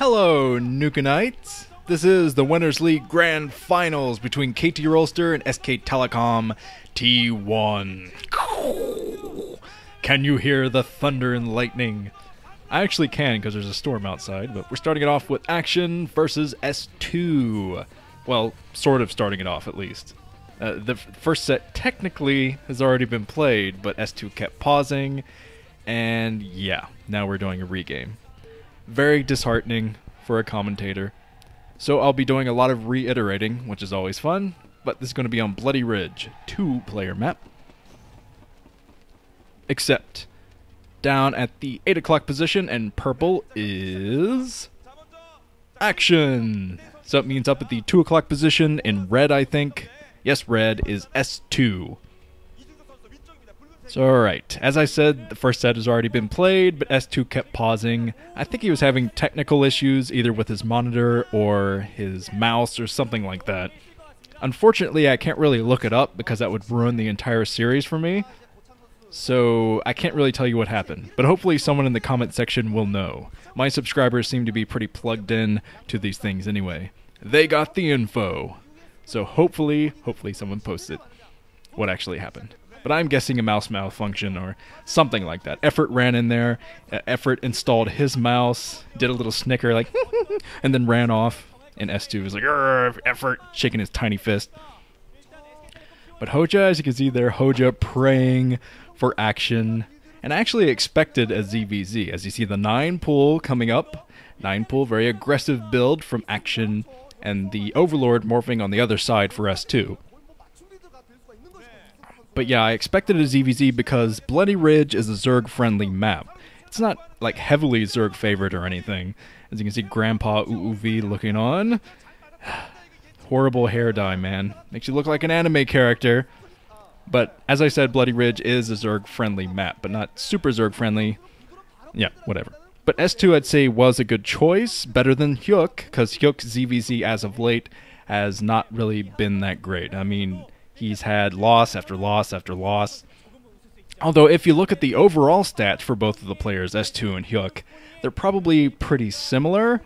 Hello, Nukenites! This is the Winners League Grand Finals between KT Rolster and SKTelecom T1. Can you hear the thunder and lightning? I actually can because there's a storm outside, but we're starting it off with Action versus S2. Well, sort of starting it off at least. The first set technically has already been played, but S2 kept pausing, and yeah, now we're doing a regame. Very disheartening for a commentator. So I'll be doing a lot of reiterating, which is always fun, but this is going to be on Bloody Ridge, 2-player map. Except, down at the 8 o'clock position in purple is Action. So it means up at the 2 o'clock position in red, I think. Yes, red is S2. So alright, as I said, the first set has already been played, but S2 kept pausing. I think he was having technical issues, either with his monitor or his mouse or something like that. Unfortunately, I can't really look it up because that would ruin the entire series for me. So I can't really tell you what happened, but hopefully someone in the comment section will know. My subscribers seem to be pretty plugged in to these things anyway. They got the info. So hopefully someone posts it, what actually happened. But I'm guessing a mouse malfunction or something like that. Effort ran in there, Effort installed his mouse, did a little snicker like, and then ran off. And S2 was like, Effort, shaking his tiny fist. But Hoja, as you can see there, Hoja praying for Action. And I actually expected a ZVZ, as you see the 9 pull coming up. 9 pull, very aggressive build from Action, and the Overlord morphing on the other side for S2. But yeah, I expected a ZVZ because Bloody Ridge is a Zerg-friendly map. It's not, like, heavily Zerg-favored or anything. As you can see, Grandpa UUV looking on. Horrible hair dye, man. Makes you look like an anime character. But, as I said, Bloody Ridge is a Zerg-friendly map, but not super Zerg-friendly. Yeah, whatever. But S2, I'd say, was a good choice. Better than Hyuk, because Hyuk's ZVZ, as of late, has not really been that great. I mean, he's had loss after loss after loss. Although, if you look at the overall stats for both of the players, S2 and Hyuk, they're probably pretty similar.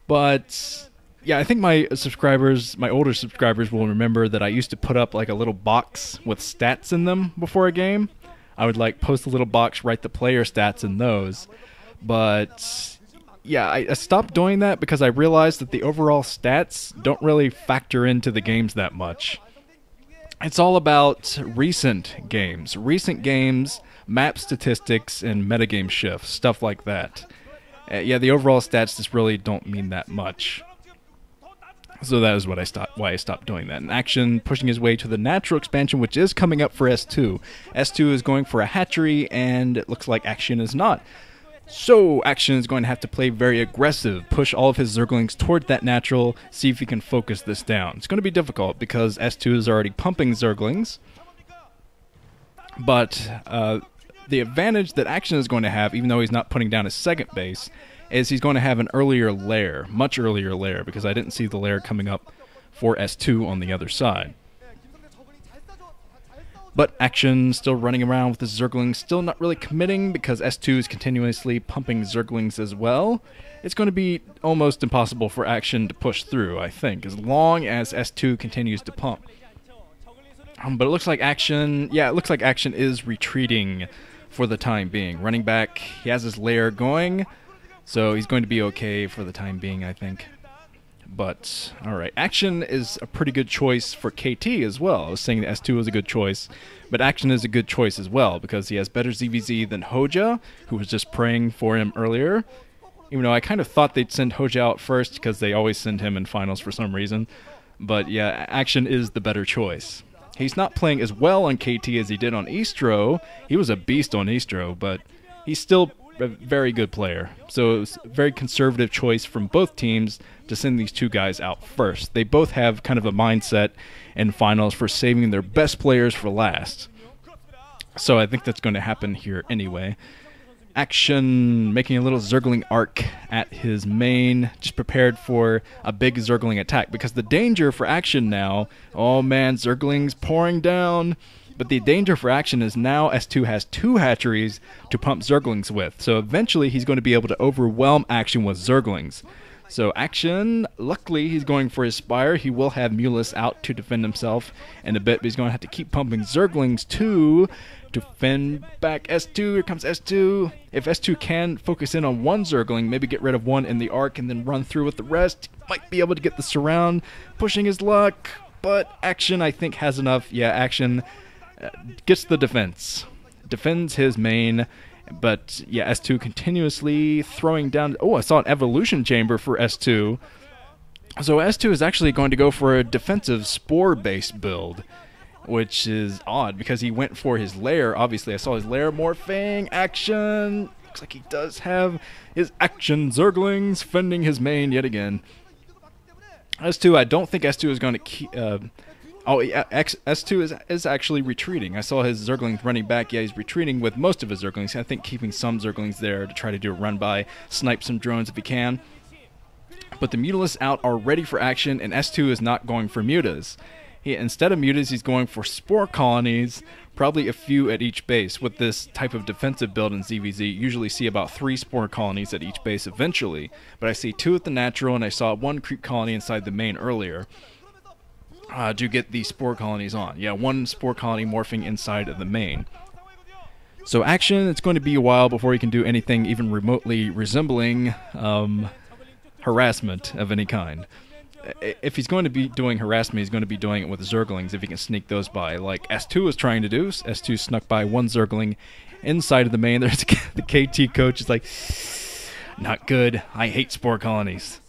But, yeah, I think my subscribers, my older subscribers, will remember that I used to put up like a little box with stats in them before a game. I would like post a little box, write the player stats in those. But yeah, I stopped doing that because I realized that the overall stats don't really factor into the games that much. It's all about recent games, map statistics, and metagame shifts, stuff like that. Yeah, the overall stats just really don't mean that much. So that is why I stopped doing that. And Action pushing his way to the natural expansion, which is coming up for S2. S2 is going for a hatchery, and it looks like Action is not. So Action is going to have to play very aggressive, push all of his Zerglings toward that natural, see if he can focus this down. It's going to be difficult because S2 is already pumping Zerglings. But the advantage that Action is going to have, even though he's not putting down his second base, is he's going to have an earlier lair, much earlier lair, because I didn't see the lair coming up for S2 on the other side. But Action still running around with the Zerglings, still not really committing because S2 is continuously pumping Zerglings as well. It's going to be almost impossible for Action to push through, I think, as long as S2 continues to pump. But it looks like Action, yeah, it looks like Action is retreating for the time being. Running back, he has his lair going, so he's going to be okay for the time being, I think. But, alright, Action is a pretty good choice for KT as well. I was saying that S2 is a good choice, but Action is a good choice as well, because he has better ZVZ than Hoja, who was just praying for him earlier. Even though I kind of thought they'd send Hoja out first, because they always send him in finals for some reason. But yeah, Action is the better choice. He's not playing as well on KT as he did on Eastro. He was a beast on Eastro, but he's still a very good player. So it was a very conservative choice from both teams to send these two guys out first. They both have kind of a mindset in finals for saving their best players for last. So I think that's going to happen here anyway. Action making a little Zergling arc at his main, just prepared for a big Zergling attack, because the danger for Action now, oh man, Zerglings pouring down, but the danger for Action is now S2 has 2 hatcheries to pump Zerglings with, so eventually he's going to be able to overwhelm Action with Zerglings. So Action, luckily he's going for his Spire. He will have Mulus out to defend himself in a bit, but he's going to have to keep pumping Zerglings too to fend back S2. Here comes S2. If S2 can focus in on one Zergling, maybe get rid of one in the arc and then run through with the rest, he might be able to get the surround, pushing his luck, but Action I think has enough. Yeah, Action gets the defense, defends his main. But yeah, S2 continuously throwing down. Oh, I saw an evolution chamber for S2. So S2 is actually going to go for a defensive spore-based build, which is odd because he went for his lair. Obviously, I saw his lair morphing. Action. Looks like he does have his Action Zerglings fending his main yet again. S2, I don't think S2 is going to keep. Oh, yeah, S2 is actually retreating. I saw his Zerglings running back. Yeah, he's retreating with most of his Zerglings. I think keeping some Zerglings there to try to do a run-by, snipe some drones if he can. But the Mutalists out are ready for action, and S2 is not going for Mutas. Instead of Mutas, he's going for Spore Colonies, probably a few at each base. With this type of defensive build in ZVZ, you usually see about 3 Spore Colonies at each base eventually. But I see 2 at the natural, and I saw 1 Creep Colony inside the main earlier. To get the Spore Colonies on. Yeah, 1 Spore Colony morphing inside of the main. So Action, it's going to be a while before he can do anything even remotely resembling harassment of any kind. If he's going to be doing harassment, he's going to be doing it with Zerglings if he can sneak those by, like S2 is trying to do. S2 snuck by 1 Zergling inside of the main. There's the KT coach is like, not good, I hate Spore Colonies.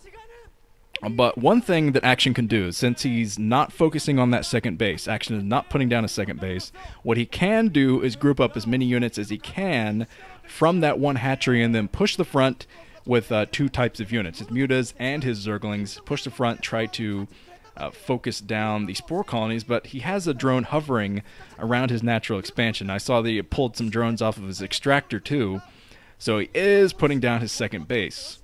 But one thing that Action can do, since he's not focusing on that second base, Action is not putting down a second base, what he can do is group up as many units as he can from that 1 hatchery and then push the front with 2 types of units, his Mutas and his Zerglings. Push the front, try to focus down the Spore Colonies, but he has a drone hovering around his natural expansion. I saw that he pulled some drones off of his extractor too, so he is putting down his second base.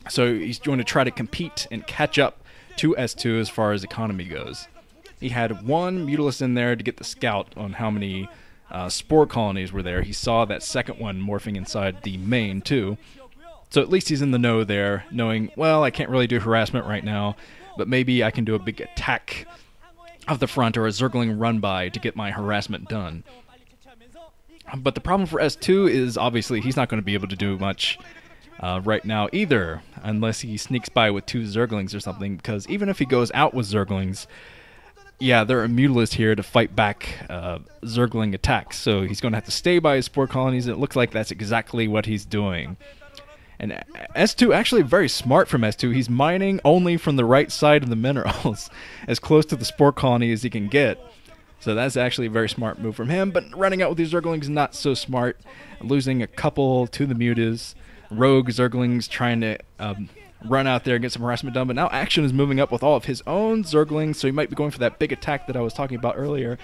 So he's going to try to compete and catch up to S2 as far as economy goes. He had 1 Mutalist in there to get the scout on how many Spore Colonies were there. He saw that second one morphing inside the main too. So at least he's in the know there, knowing, well, I can't really do harassment right now, but maybe I can do a big attack of the front or a Zergling run-by to get my harassment done. But the problem for S2 is obviously he's not going to be able to do much right now either, unless he sneaks by with 2 Zerglings or something, because even if he goes out with Zerglings, yeah, there are Mutalists here to fight back Zergling attacks, so he's going to have to stay by his Spore Colonies, and it looks like that's exactly what he's doing. And S2, actually very smart from S2, he's mining only from the right side of the minerals, as close to the Spore Colony as he can get. So that's actually a very smart move from him, but running out with these Zerglings is not so smart, losing a couple to the Mutas. Rogue Zerglings trying to run out there and get some harassment done, but now Action is moving up with all of his own Zerglings, so he might be going for that big attack that I was talking about earlier.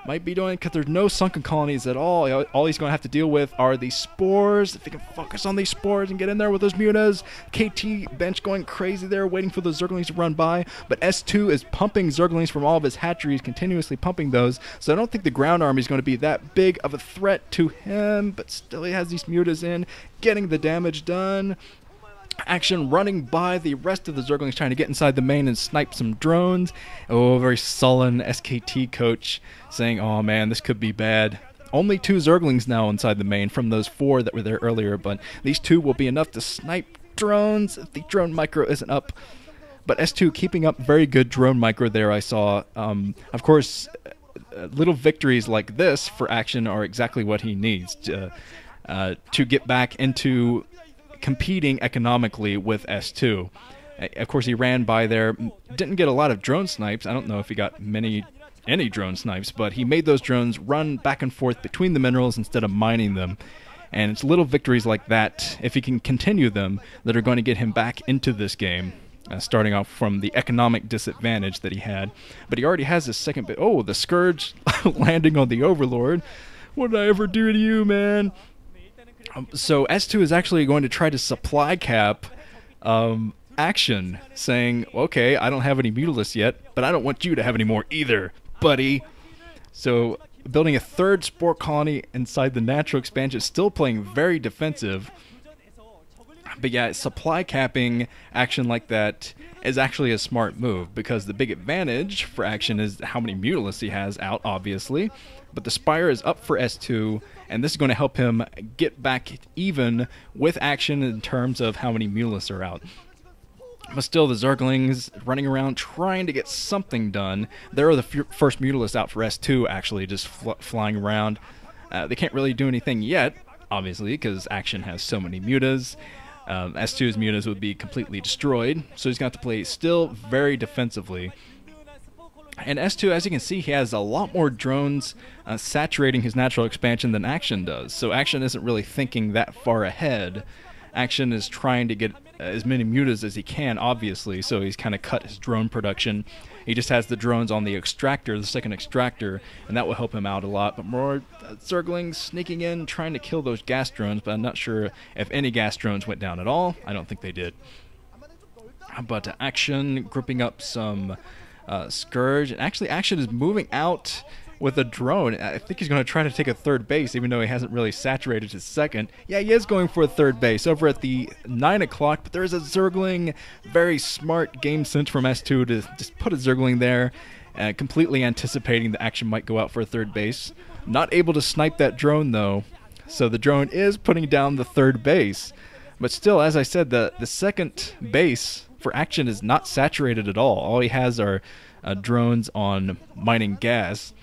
Might be doing, because there's no sunken colonies at all. All he's going to have to deal with are these spores. If he can focus on these spores and get in there with those Mutas. KT bench going crazy there, waiting for the Zerglings to run by, but S2 is pumping Zerglings from all of his hatcheries, continuously pumping those, so I don't think the ground army is going to be that big of a threat to him, but still he has these Mutas in, getting the damage done. Action running by the rest of the Zerglings, trying to get inside the main and snipe some drones. Oh, very sullen SKT coach saying, oh man, this could be bad. Only 2 Zerglings now inside the main from those 4 that were there earlier, but these 2 will be enough to snipe drones if the drone micro isn't up. But S2 keeping up very good drone micro there, I saw. Of course, little victories like this for Action are exactly what he needs to get back into competing economically with S2. Of course, he ran by there, didn't get a lot of drone snipes. I don't know if he got any drone snipes, but he made those drones run back and forth between the minerals instead of mining them. And it's little victories like that, if he can continue them, that are going to get him back into this game, starting off from the economic disadvantage that he had. But he already has his second bit. Oh, the Scourge landing on the Overlord. What did I ever do to you, man? So S2 is actually going to try to supply cap Action, saying, okay, I don't have any Mutalisks yet, but I don't want you to have any more either, buddy. So building a third Spore Colony inside the natural expansion, still playing very defensive. But yeah, supply capping Action like that is actually a smart move, because the big advantage for Action is how many Mutalisks he has out, obviously. But the Spire is up for S2, and this is going to help him get back even with Action in terms of how many Mutalisks are out. But still, the Zerglings running around trying to get something done. There are the first Mutalisks out for S2, actually, just flying around. They can't really do anything yet, obviously, because Action has so many mutas. S2's mutas would be completely destroyed, so he's got to play still very defensively. And S2, as you can see, he has a lot more drones saturating his natural expansion than Action does. So Action isn't really thinking that far ahead. Action is trying to get as many mutas as he can, obviously, so he's kind of cut his drone production. He just has the drones on the extractor, the second extractor, and that will help him out a lot. But more Zerglings sneaking in, trying to kill those gas drones, but I'm not sure if any gas drones went down at all. I don't think they did. But Action gripping up some Scourge, and actually Action is moving out with a drone. I think he's going to try to take a third base, even though he hasn't really saturated his second. Yeah, he is going for a third base over at the 9 o'clock, but there's a Zergling. Very smart game sense from S2 to just put a Zergling there, completely anticipating the Action might go out for a third base. Not able to snipe that drone, though, so the drone is putting down the third base. But still, as I said, the second base for Action is not saturated at all. All he has are drones on mining gas.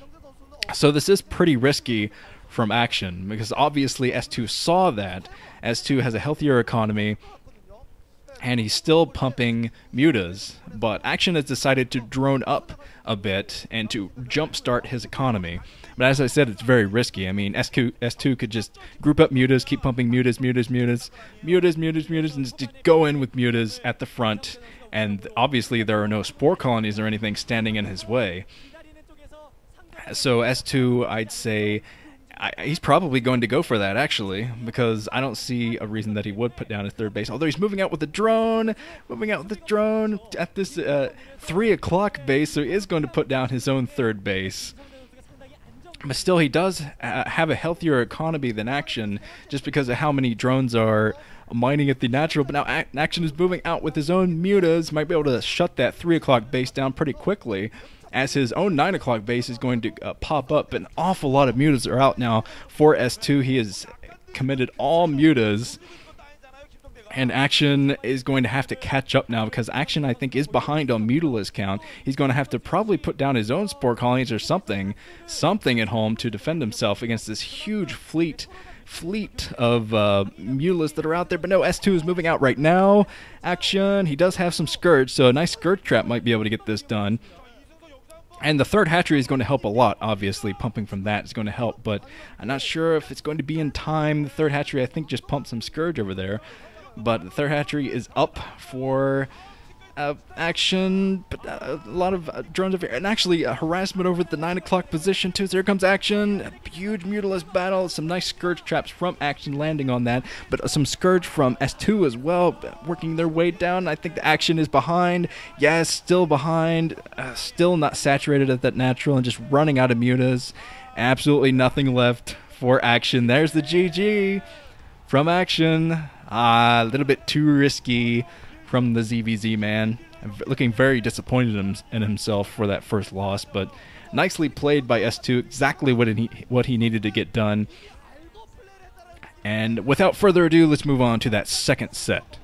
So this is pretty risky from Action, because obviously S2 saw that. S2 has a healthier economy, and he's still pumping mutas, but Action has decided to drone up a bit and to jumpstart his economy. But as I said, it's very risky. I mean, S2 could just group up mutas, keep pumping mutas, and just go in with mutas at the front, and obviously there are no Spore Colonies or anything standing in his way. So S2, I'd say, he's probably going to go for that, actually, because I don't see a reason that he would put down his third base. Although he's moving out with the drone, at this 3 o'clock base, so he is going to put down his own third base. But still, he does have a healthier economy than Action, just because of how many drones are mining at the natural. But now Action is moving out with his own mutas, might be able to shut that 3 o'clock base down pretty quickly, as his own 9 o'clock base is going to pop up. But an awful lot of mutas are out now for S2. He has committed all mutas, and Action is going to have to catch up now, because Action, I think, is behind on Mutalisk count. He's going to have to probably put down his own Spore Colonies or something at home to defend himself against this huge fleet of Mutalisks that are out there. But no, S2 is moving out right now. Action, he does have some Scourge, so a nice Scourge trap might be able to get this done. And the third hatchery is going to help a lot, obviously. Pumping from that is going to help, but I'm not sure if it's going to be in time. The third hatchery, I think, just pumped some Scourge over there. But the third hatchery is up for Action, but a lot of drones over here. And actually, harassment over at the 9 o'clock position, too. So here comes Action. A huge Mutalisk battle. Some nice Scourge traps from Action landing on that. But some Scourge from S2 as well, working their way down. I think the Action is behind. Yes, still behind. Still not saturated at that natural and just running out of mutas. Absolutely nothing left for Action. There's the GG from Action. A little bit too risky from the ZVZ man. Looking very disappointed in himself for that first loss, but nicely played by S2, exactly what he needed to get done. And without further ado, let's move on to that second set.